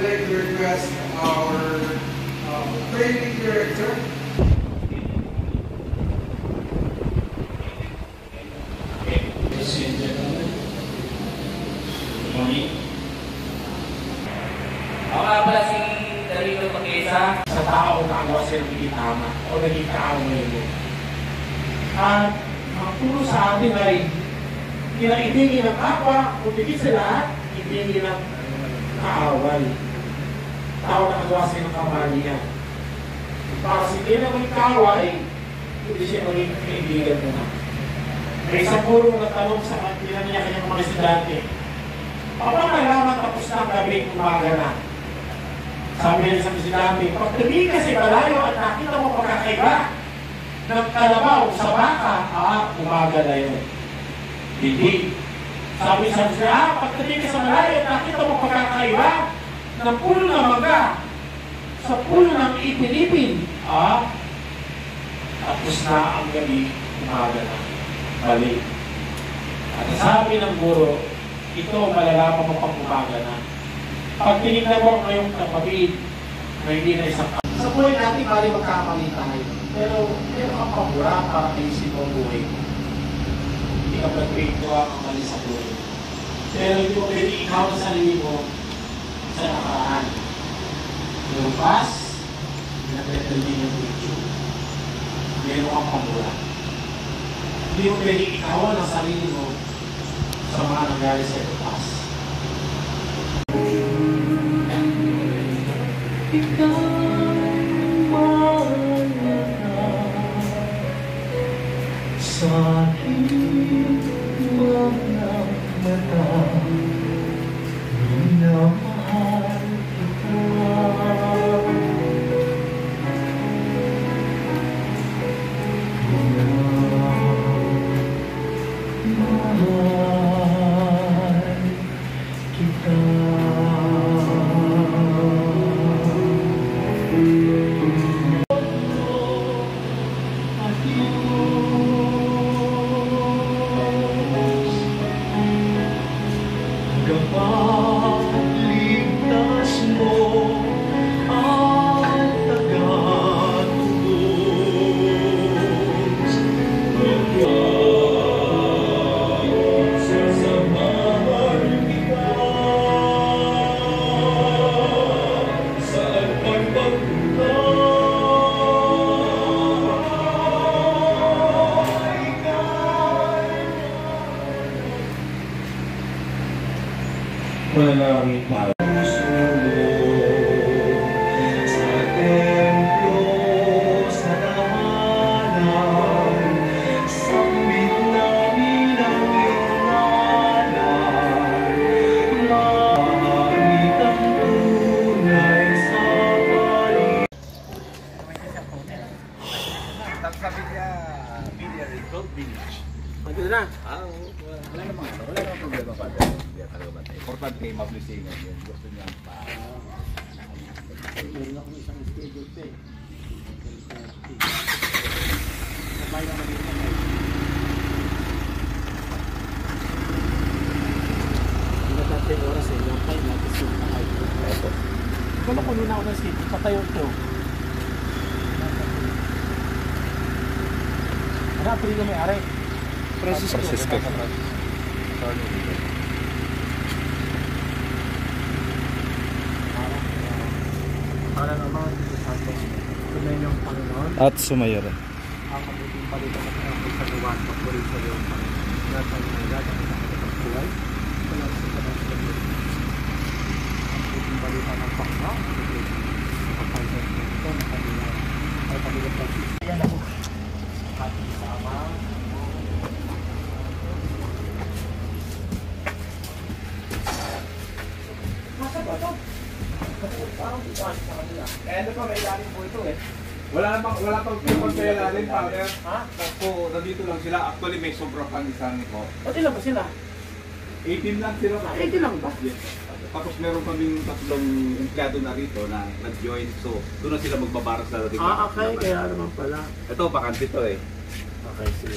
like to request our training director. Ladies and gentlemen, good morning. Ako nga pala si Darito Pagkesa sa tao na ako sa nagiging tama o naging tao ngayon. At ang turo sa atin ay kinaibigin ng kapwa o bigit sa lahat, ibigin ng kaaway. Tao na kagawa sa ng kamalian. Para si hindi na maging kaaway, hindi siya maging kaibigan mo na. May isang puro nagtanong sa kanila niya kanyang mga estudyante, paano nalaman tapos na ang gabi umaga na? Sabi niya sa estudyante, pag tumingin ka sa malayo at nakita mo pagkakaiba ng kalabaw sa baka, umaga na yun. Hindi. Sabi sa estudyante, pag tumingin ka sa malayo at nakita mo pagkakaiba ng puno ng mangga sa puno ng ipin-ipin, tapos na ang gabi umaga na. Bali. At sabi ng guro, ito malalaman mo pang umaga na. Pag tinignan mo ngayong kapatid na hindi na isang sa buhay natin, bali magkakamali tayo. Pero meron kang pabura para ayusin mo ang buhay mo. Hindi ka perfecto ang mali sa buhay. Pero hindi mo pwede ikaw sa sarili mo sa nakaraan. Yung pas, pinag-pretending yung future. Meron kang pabura. Hindi mo pwede ikawan ang sarili mo sa mga nangyari sa itas. Ikaw mahalaga sa aking mga mata, minamahal kita. Manalangin tayo. Sa templo sa tahanan, sambit namin ang iyong ngalan. Maramit ang tunay sa paligid. Sabi niya, Billiard Road Village. Pagkita na. Wala namang problema pa. Importante kayo mablisingan yun. Gusto niya pa. Meron akong isang schedule pa eh. Sabay naman yun naman. Hindi na natin oras eh. Yung kayo natin sa kayo. Kung ako nuna ako ng schedule, patayo ito. Ano ang pili may ari? Francisco. Para naman yung Panginoon at sumayo rin. ang mabuting balita at ang pagsaluan pagpuri sa iyong Panginoon. Lahat ng mga at ang nakakapagpuway wala sa kanang sagot. Ang mabuting balita ng Panginoon ang pagkakas nito na kanila ay kanila pagsisya. Ayan ako hati sa Ama. Masa ba ito? Parang ito sa kanila. Ito pa, may ilalim po ito eh. Wala pang ilalim, Father. Ha? Ako, nandito lang sila. Actually, may sobra pang isang ko. Ba't ilan ba sila? 18 lang sila. 18 lang ba? Yes. Tapos meron kaming tatlong empleyado na rito na nag-join. So, doon na sila magbabara sa rito. Okay. Kaya naman pala. Ito, bakante to eh. Okay, sige.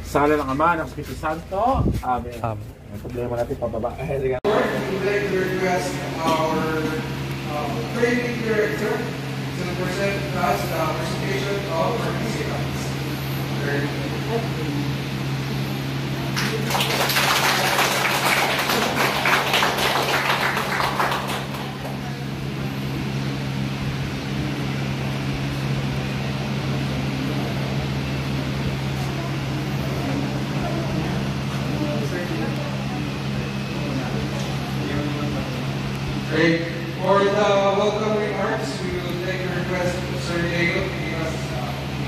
Sa ngalan ng Ama, ng Espiritu Santo. Amen. Amen. Ang problema natin pababa. Sige. would like to request our training director to present us the presentation of participants. Great. For the welcome remarks, we will take a request of Sir Diego to give us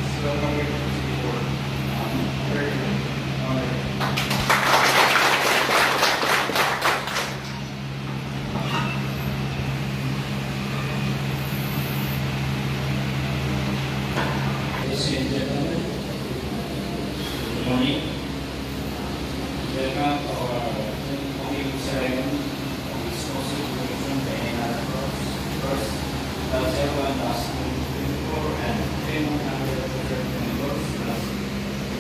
his welcome remarks before very honored. Ladies and gentlemen, good morning. Welcome to our opening ceremony of this Council Commission by NR Cross. First, as everyone asked me before, and 100 members,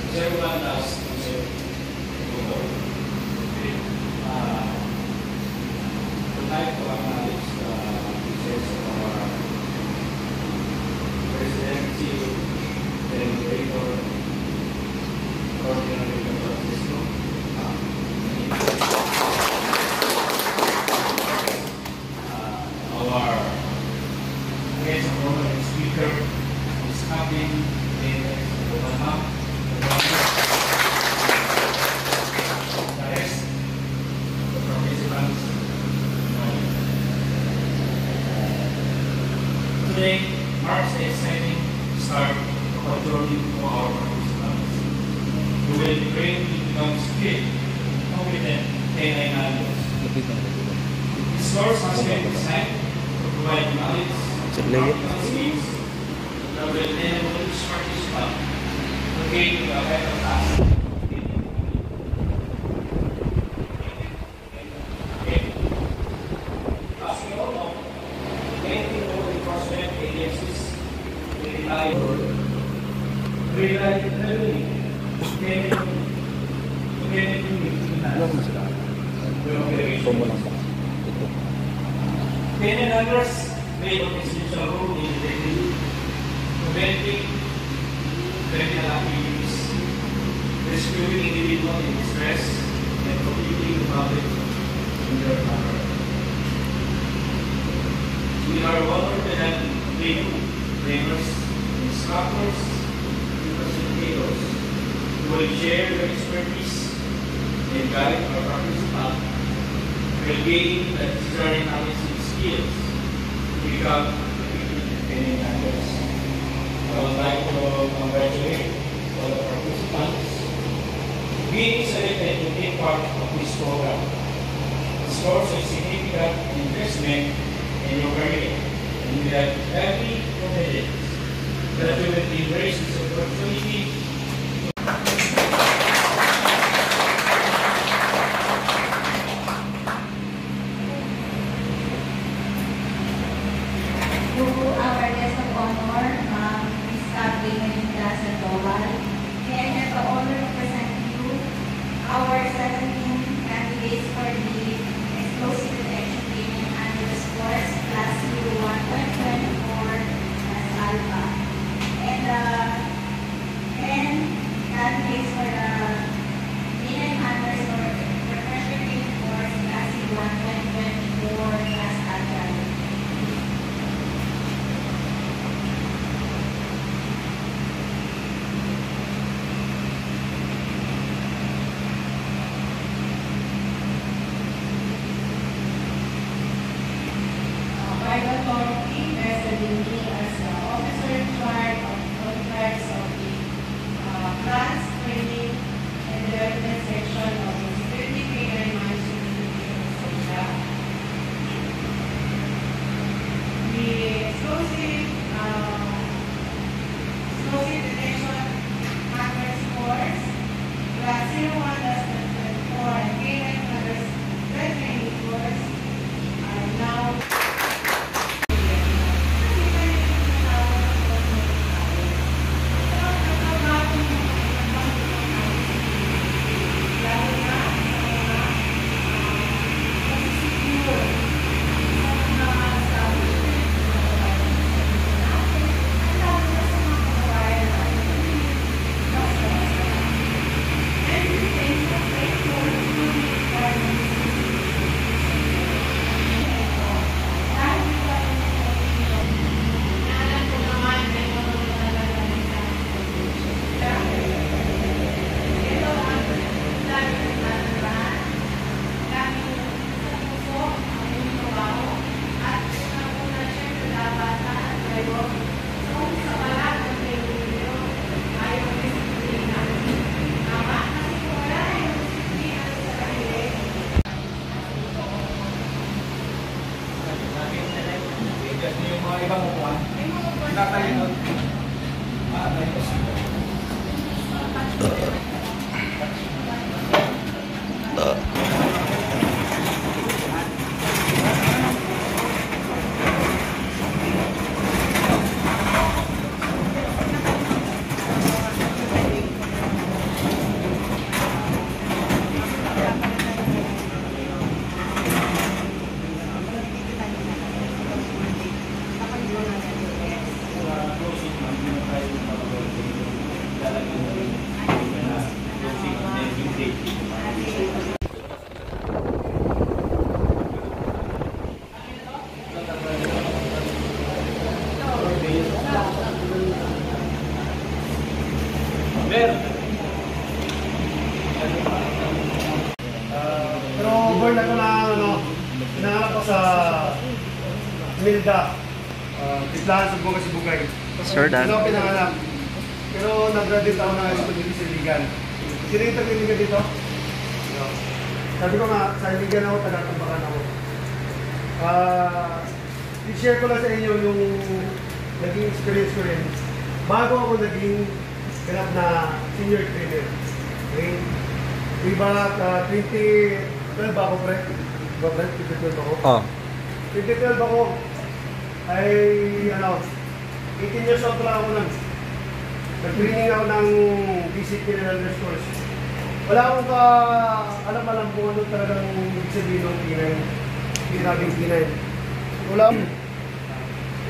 as everyone asked me tonight to acknowledge the presence of our presidency, regulator, ordinary member of this group, our guest of honor and speaker is coming in Obama, the rest of the participants. Today marks the exciting start of a journey for our participants, who will be trained to become skilled, competent, and dynamic. This course has been designed to provide knowledge, practical skills that will enable each participant to gain a better task. As we all know, many law enforcement agencies rely heavily Many members play an essential role in detecting, preventing criminal activities, rescuing individuals in distress, and protecting the public in their power. We are honored to have trainers, instructors, and facilitators who will share their expertise and guide our participants will gain the necessary knowledge and skills to become independent actors. I would like to congratulate all the participants being selected to take part of this program. This course is a significant investment in your career, and we have every confidence that you will embrace this opportunity. And Pero born ako na pinanganak ko sa Milda. Tiplahan sa Bukas Bugay. Sir Dan. Ako pinanganak. Pero nag-graduate ako ng Studio sa Iligan. Sino yung taga-Iligan dito? Sabi ko nga, sa Iligan ako, taga-tambakan ako. I-share ko lang sa inyo yung naging experience ko rin. Bago ako naging ganap na senior trainer. Okay? Diba, 2012 ako, pre? Diba, pre? 2012 ako? Oh. 2012 ako ay, 18 years old lang ako nun. Nag-training ako ng basic mineral nurse course. Wala akong alam kung ano talagang ibig sabihin ng P9. Pinabing P9. Wala.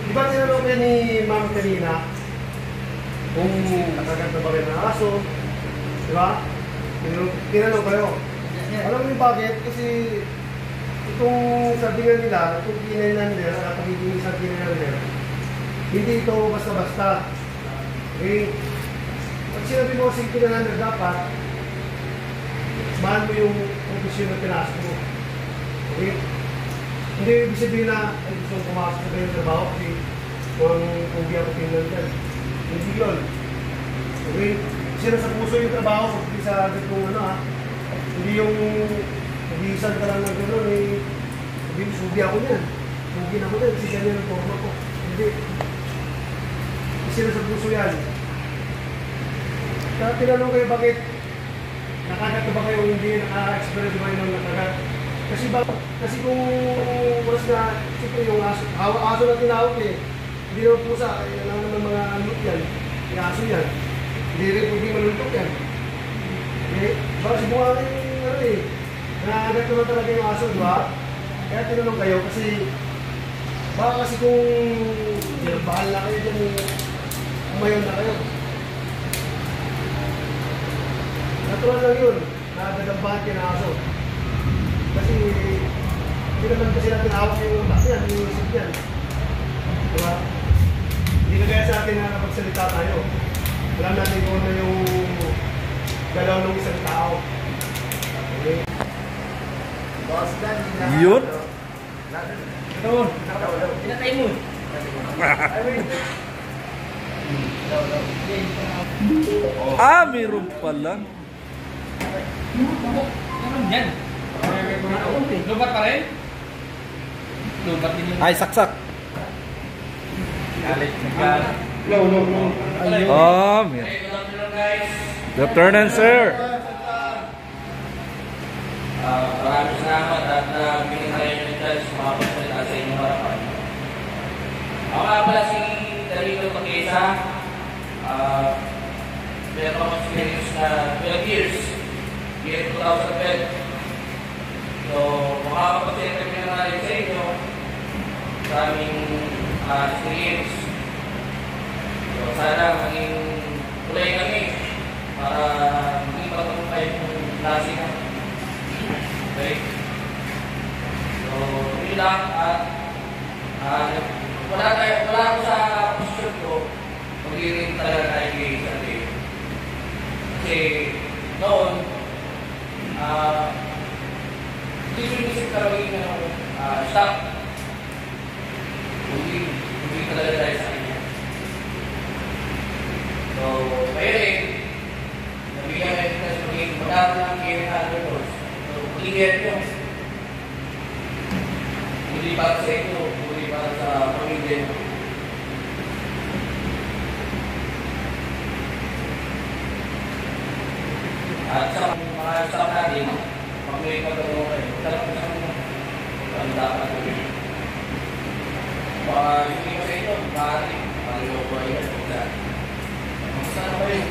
Diba tinanong kayo ni Ma'am kanina kung nakaganda ba rin ng aso? Diba? Tinanong kayo. Alam mo yung bakit? Kasi itong sardingan nila, itong P900 at pagiging sardingan hindi ito basta-basta. Okay? Pag sinabi mo si P900 dapat, mahal mo yung profesyon na pinasok mo. Okay? Hindi ibig sabihin na ay gusto kong pumasok sa kanyang trabaho kasi kung hindi ako P900. Hindi yun. Okay? Kasi nasa puso yung trabaho, hindi sa agad kung hindi yung nagisan ka lang ng gano'n eh, sabihin, sugi ako niyan. Sugi na ko din, kasi ganyan ang forma ko. Hindi. Kasi nasa puso yan. Kaya tinanong kayo bakit nakagat ba kayo hindi, naka-experience ba yung nakagat? Kasi kung mas na, siyempre yung aso na tinawag eh, hindi naman pusa, alam naman mga anot yan, yung aso yan. Hindi rin pwede maluntok yan. Eh, baka si bunga yung nakagat naman talaga yung aso, di ba? Kaya tinanong kayo kasi baka kasi kung bahal na kayo dyan, umayon na kayo. Natural lang yun, nakagadampahan kayo ng aso. Kasi hindi naman kasi natin hawak yung utak yan, yung isip yan. Diba? Hindi na kaya sa atin na napagsalita tayo. Alam natin kung ano yung galaw ng isang tao. Okay? Yun? Doon. Pinatay mo. Meron pala. Meron yan. Lubat pa rin? Lubat din yung... Ay, saksak. Galit. No. Meron. Good afternoon, guys. Good afternoon, sir. Maraming salamat at binigay nyo ng chance makapagsalita sa inyong harapan. Ako nga pala si Darito Paquesa. Meron akong experience na 12 years. Year 2012. So, makakapag-center nyo na rin sa inyo sa aming experience. So, sana maging kulay kami para maging pagkakumpay yung klase na. Okay? So, yun lang at wala ako sa posisyon ko magiging talaga tayo kay Sunday. Kasi noon isip talaga yung stop. Hindi talaga tayo sa kanya. So, ngayon nabigyan natin tayo sa magiging mag-aaral ng game na course. So, clear yun. Hindi para sa ito, hindi para sa pamilya. At sa mga staff natin, may magagawa kayo. Talagang ang dapat ko yun. Hindi ko sa ito, maaari, pangalaw ko ay saan ba yun?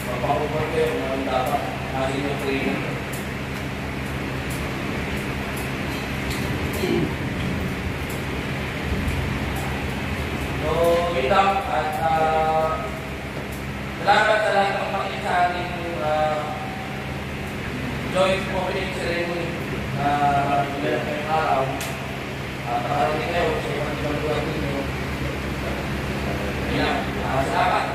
Papakupag kayo kung ang dapat, nasin yung training. So, yun lang, at salamat sa lahat ng pakita sa ating joint opening ceremony na bilang ngayong araw. Nakarating kayo sa ibang ibang lugar ninyo. Yun lang, salamat.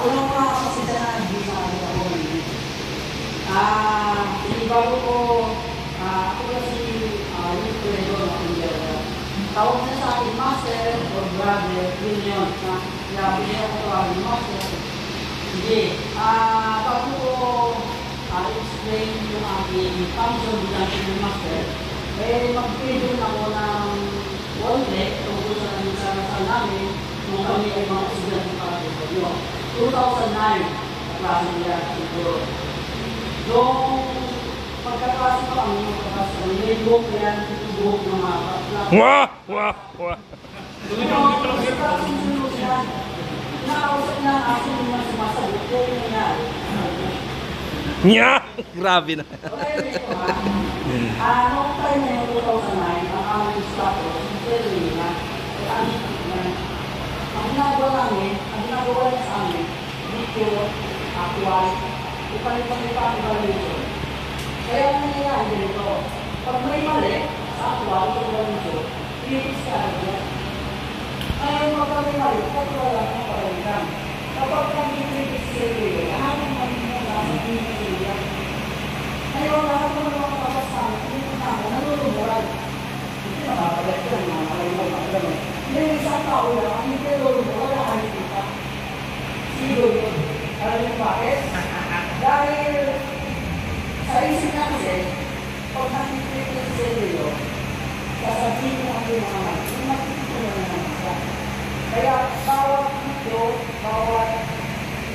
Unang mga kasidaan hindi sa akin ako. Bago ko, ako kasi yung tuloy ng India. Tawag na sa akin, master or brother, yun yun. Kaya pinila ko tawagin, master. Hindi. Bago ko explain yung aking function bilang yung master, mag-pidon ako ng one day tungkol sa namin namin nung kami ay mga estudyante para sa inyo. 2009, kaklase nila siguro. Noong pagkaklase ko kami, may buhok na yan, buhok ng mga kaklase. Wah! Wah! Wah! Nakausap na ang aso nung mga sumasagot ko yung nangyari. Nya! Grabe na. Noong tayo na yung 2009, ang aming status, yung na, ang ginagawa niya sa amin, video, actual, ipalitan ang evaluation. Kaya ang nangyayari ganito, pag may mali sa actual, sa evaluation, i-discard niya. Ngayon, pag may mali, wala ng paralitan. Kapag nag-i-critic sa iyo, lahat ng mali mo nasa pinag-iiyak. Ngayon, lahat ng mga kapasama, nanulumuran. Hindi na makapalit yan, mga kalalimang. May isang tao lang, ang hindi wala kang kita. Sino yun? Alam niyo bakit? Dahil sa isip na kasi, pag nakikita sa sa'yo, sasabihin mo ang mga mali, yung makikita mo na naman siya. Kaya bawat video, bawat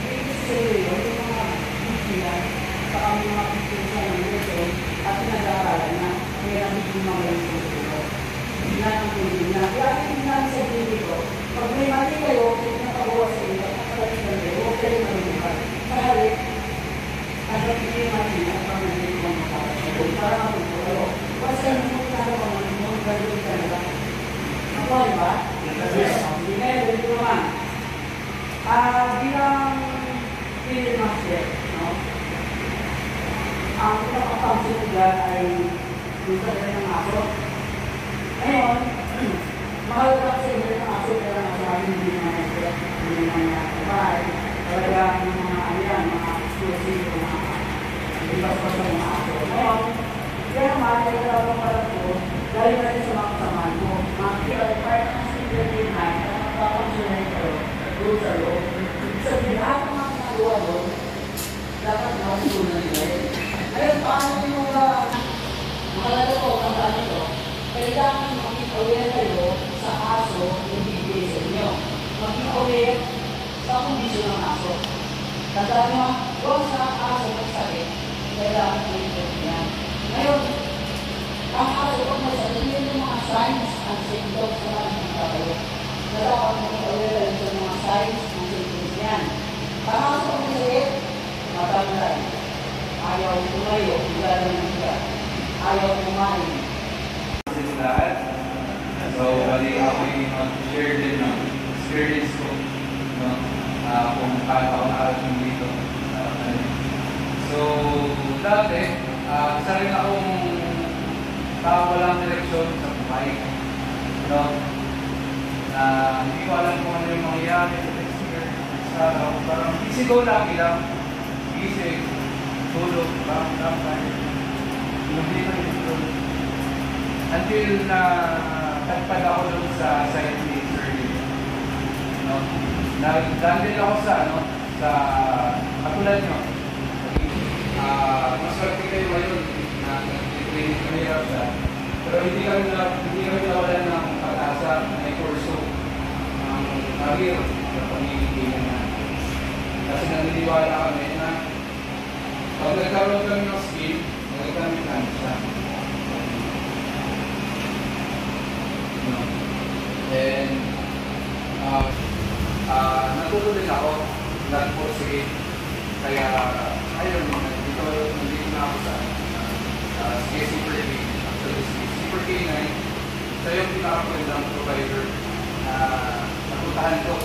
video sa sa'yo, yung mga bikilan, sa aming mga bikilan ng video, at pinag-aaralan na, kaya nabigyan mga yung sa'yo. Hindi natin pwede niya. Kaya hindi natin sabihin dito, pag may mali kayo, pinapagawa sa inyo, at nakalitan kayo, huwag kayo malubukan. Sa halik, at hindi mali at pamilin ko mga kapatid. Para matuto kayo. Basta hindi mo kinagawa mga gagawin talaga. Ako, di ba? Hindi na yun, dito naman. Bilang field master, ang pinakapansin ko dyan ay dito rin ng aso. Ngayon, mahal ka kasi hindi ng aso, pero masabi hindi naman sila, hindi naman nakabay. Talaga ng mga alian, mga exclusive, mga ibas-bas ng mga aso. Ngayon, kaya naman, kaya talagang para ko, dahil natin sa mga kasamahan mo, mga kaya ng security na, kaya magpapansunan kayo, doon sa loob. Sabihin, lahat ng mga nagawa doon, dapat makasunan nila yun. Ngayon, paano yung makalala ko, ang daan ito, kailangan mag-aware kayo sa aso yung bibigay sa inyo. Mag-aware sa kondisyon ng aso. Tandaan nyo, huwag sa aso magsakit, kailangan ko yung yan. Ngayon, ang aso pag magsakit, yun yung mga signs and symptoms na natin tayo. Kailangan mag-aware kayo sa mga signs and symptoms yan. Ang aso pag magsakit, matanggal. Ayaw tumayo, wala naman siya. Ayaw kumain. Lahat. So, bali ako yung mag-share din ng experience ko. Kung paano ako nakarating dito. So, dati, isa rin akong tao walang direksyon sa buhay. Hindi ko alam kung ano yung mangyayari sa next year. Parang isigaw lagi lang. Gising, tulog, bang tayo. Hindi ko yung until na tagpad ako doon sa site ni Sir Lee. Nag-dandil ako sa katulad nyo. Maswerte kayo ngayon na nag-training kami siya. Pero hindi kami nawalan ng pag-asa na may kurso ng career sa pamilihan natin. Kasi naniniwala kami na pag nagkaroon kami ng skill, nagagamit namin siya. And natutuloy ako, nag-pursue. Kaya ayun, nandito na ako sa Super K. Actually, Super K9, siya yung pinaka-magandang provider na napuntahan ko.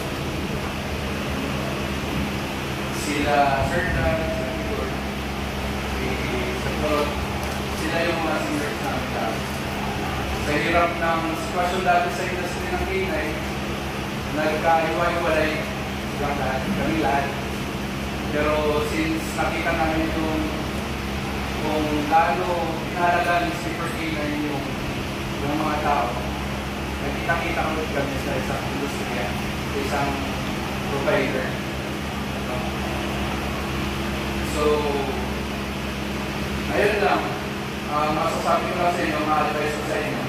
Sila Sir Dan, Sir Victor, si Saklot, sila yung mga singers namin. Sa hirap ng sitwasyon dati sa industry ng K9, nagkahiwa-hiwalay silang lahat, kami lahat. Pero since nakita namin kung gaano pinahalaga ng Super K9 yung mga tao, nagkita-kita ulit kami sa isang industriya, sa isang provider. So, ayun lang. Masasabi ko lang sa inyo, mga advice ko sa inyo.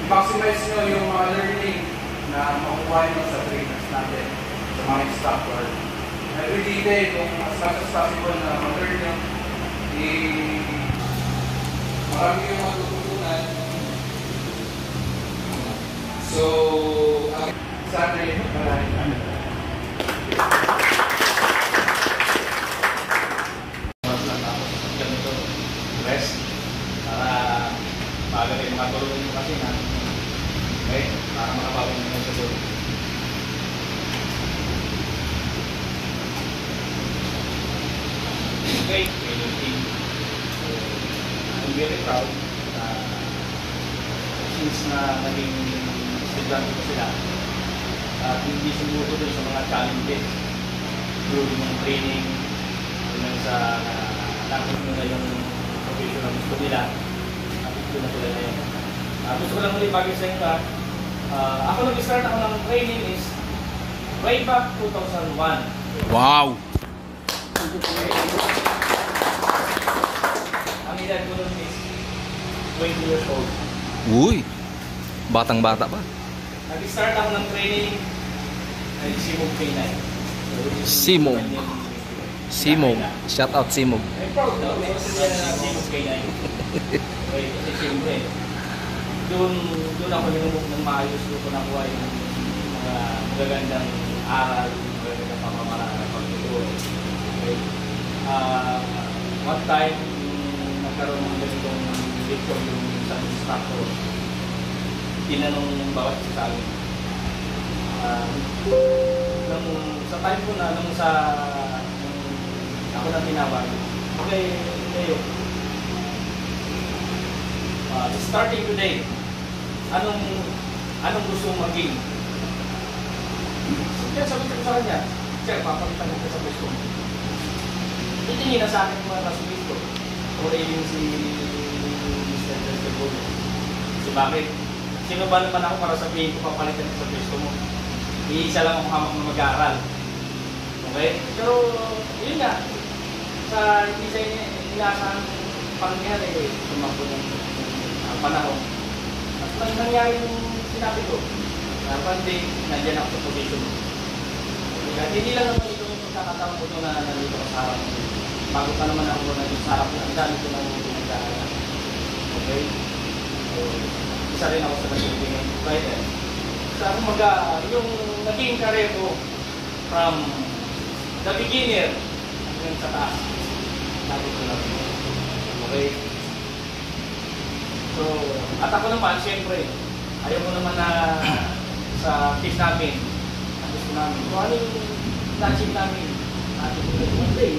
I-maximize nyo yung mga learning na makukuha nyo sa trainers natin, sa mga instructor. Every day, kung as much as possible na mag-learn nyo, marami yung matututunan. So, sana yun, maraming rest para maaga kayo makatulog yung kasi na okay, para makapagin nyo sa tulog. Okay, team. I'm very proud since na naging estudyante ko sila at hindi sumuko dun sa mga challenges during yung training hanggang sa nakit nila yung profession na gusto nila at ito na sila ngayon. Gusto ko lang ulit bagay sa inyo ako nag-start ako ng training is way back 2001. Wow! Ang edad ko nun is 20 years old. Uy! Batang-bata pa. Nag-start ako ng training ay Simog K9. Simog. Simog. Shout out Simog. I'm proud na. May yan na Simog K9. Okay, kasi siyempre, doon ako ng maayos ko nakuha yung mga magagandang aral, magagandang pamamaraan ng pagtuturo. Okay. One time, nagkaroon ng ganitong lecture yung isang instructor. Tinanong yung bawat isa sa amin. Sa time ko na, ako na tinawag. Okay, kayo. Starting today, anong gusto mong maging? Kaya sabi ko sa kanya, sir, papalitan ko sa gusto mo. Titingin na sa akin mga nasulisto. O rin si Mr. Joseph. Si bakit? Sino ba naman ako para sabihin ko papalitan ko sa gusto mo? Iisa lang ako hamak na mag-aaral. Okay? Pero, yun nga. Hindi sa inaasahan pangyari sumakbo ng panahon. At nangyari yung sinabi ko. One day, nandiyan ako sa position mo. Hindi lang naman ito yung pagkakataon ko na nandito ko sa harap mo. Bago pa naman ako nandito sa harap mo, ang dami ko nang pinagdaanan. Okay? So, isa rin ako sa naging provider. Sa yung naging career ko from the beginner hanggang sa taas. Sabi ko lang. Okay? So, at ako naman, siyempre, ayaw mo naman na sa tips namin, ang gusto namin. Kung ano yung na-achieve namin, natin ko lang one day.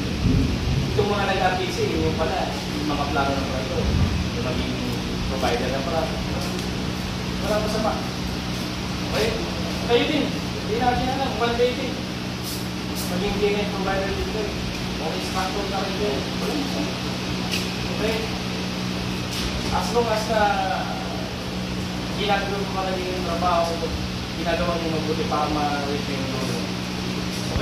Itong mga nag-RTC, yung pala, yung mga plano ng proyekto, yung maging provider na pala. Wala masama. Okay? Kayo din. Hindi natin alam. One day din. Maging DNA provider din kayo. O instructor na rin kayo. Okay? As long as na ginagawa mo ka na yung trabaho, ginagawa mo mabuti para ma-reach yung goal.